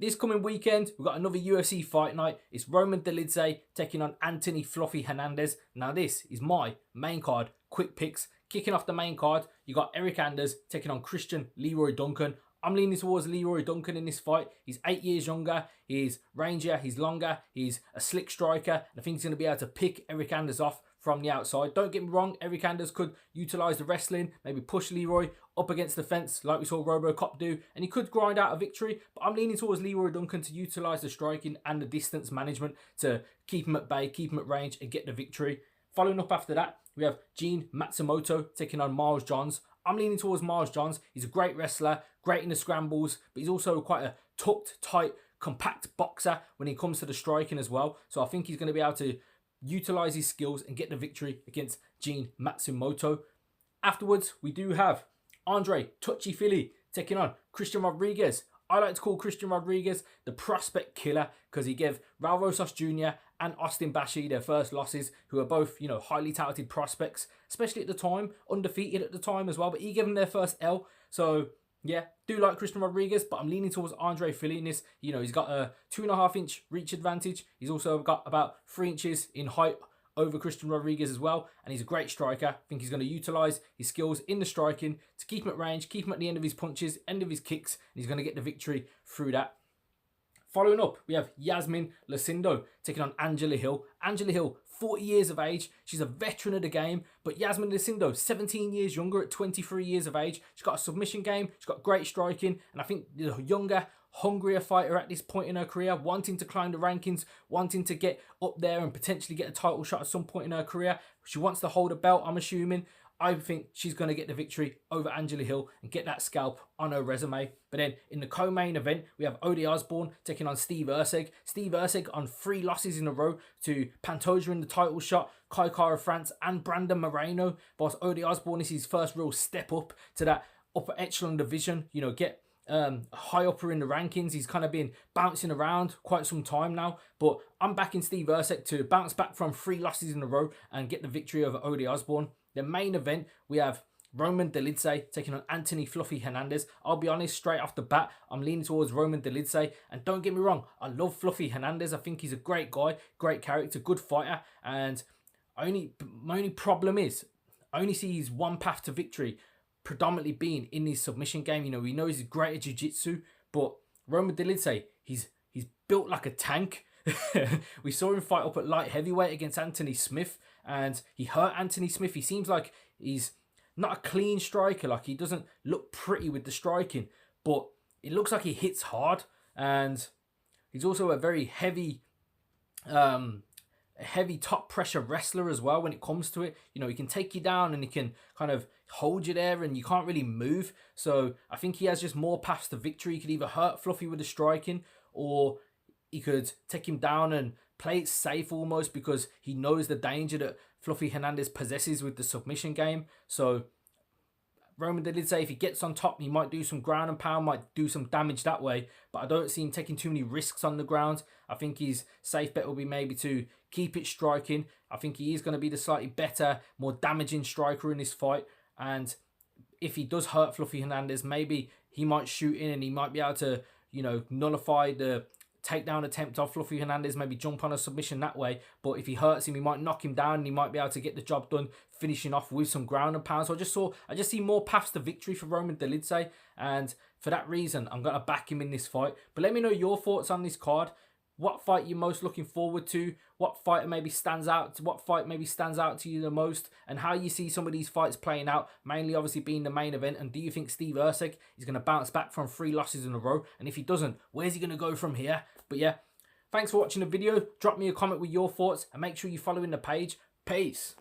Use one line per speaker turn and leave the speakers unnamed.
This coming weekend, we've got another UFC fight night. It's Roman Dolidze taking on Anthony Fluffy Hernandez. Now this is my main card, quick picks. Kicking off the main card, you got Hernandez taking on Christian Leroy Duncan. I'm leaning towards Leroy Duncan in this fight. He's 8 years younger, he's rangier, he's longer, he's a slick striker, and I think he's going to be able to pick Hernandez off from the outside. Don't get me wrong, Hernandez could utilise the wrestling, maybe push Leroy up against the fence like we saw RoboCop do, and he could grind out a victory, but I'm leaning towards Leroy Duncan to utilise the striking and the distance management to keep him at bay, keep him at range, and get the victory. Following up after that, we have Gene Matsumoto taking on Miles Johns. I'm leaning towards Miles Johns. He's a great wrestler, great in the scrambles, but he's also quite a tucked, tight, compact boxer when it comes to the striking as well. So I think he's going to be able to utilise his skills and get the victory against Gene Matsumoto. Afterwards, we do have Andre Touchy Philly taking on Christian Rodriguez. I like to call Christian Rodriguez the prospect killer because he gave Raul Rosas Jr. and Austin Bashi their first losses, who are both, highly touted prospects, especially at the time, undefeated at the time as well, but he gave them their first L. So, yeah, do like Christian Rodriguez, but I'm leaning towards Andre Philly in this. He's got a 2.5-inch reach advantage. He's also got about 3 inches in height over Christian Rodriguez as well, and he's a great striker. I think he's going to utilise his skills in the striking to keep him at range, keep him at the end of his punches, end of his kicks, and he's going to get the victory through that. Following up, we have Yasmin Lucindo taking on Angela Hill. Angela Hill, 40 years of age. She's a veteran of the game, but Yasmin Lucindo, 17 years younger at 23 years of age. She's got a submission game, she's got great striking, and I think the younger, hungrier fighter at this point in her career, wanting to climb the rankings, wanting to get up there and potentially get a title shot at some point in her career. She wants to hold a belt, I'm assuming. I think she's going to get the victory over Angela Hill and get that scalp on her resume. But then in the co-main event, we have Odi Osbourne taking on Steve Erceg. Steve Erceg on 3 losses in a row to Pantoja in the title shot, Kai Kara France and Brandon Moreno. Whilst Odi Osbourne is his first real step up to that upper echelon division, get high upper in the rankings. He's kind of been bouncing around quite some time now, but I'm backing Steve Erceg to bounce back from 3 losses in a row and get the victory over Odi Osbourne. The main event, we have Roman Dolidze taking on Anthony Fluffy Hernandez. I'll be honest, straight off the bat, I'm leaning towards Roman Dolidze. And don't get me wrong, I love Fluffy Hernandez. I think he's a great guy, great character, good fighter. And my only problem is, I only see his one path to victory predominantly being in his submission game. We know he's great at jiu-jitsu, but Roman Dolidze, he's built like a tank. We saw him fight up at light heavyweight against Anthony Smith, and he hurt Anthony Smith. He seems like he's not a clean striker. Like, he doesn't look pretty with the striking, but it looks like he hits hard, and he's also a very heavy top pressure wrestler as well when it comes to it. He can take you down and he can kind of hold you there and you can't really move. So I think he has just more paths to victory. He could either hurt Fluffy with the striking, or he could take him down and play it safe almost, because he knows the danger that Fluffy Hernandez possesses with the submission game. So Roman Dolidze, if he gets on top, he might do some ground and pound, might do some damage that way, but I don't see him taking too many risks on the ground. I think his safe bet will be maybe to keep it striking. I think he is going to be the slightly better, more damaging striker in this fight, and if he does hurt Fluffy Hernandez, maybe he might shoot in and he might be able to, nullify the takedown attempt of Fluffy Hernandez, maybe jump on a submission that way. But if he hurts him, he might knock him down and he might be able to get the job done, finishing off with some ground and pound. So I just see more paths to victory for Roman Dolidze, and for that reason, I'm going to back him in this fight. But let me know your thoughts on this card. What fight you're most looking forward to? What fight maybe stands out to you the most? And how you see some of these fights playing out, mainly obviously being the main event. And do you think Steve Erceg is going to bounce back from 3 losses in a row? And if he doesn't, where's he going to go from here? But yeah, thanks for watching the video. Drop me a comment with your thoughts and make sure you're following the page. Peace.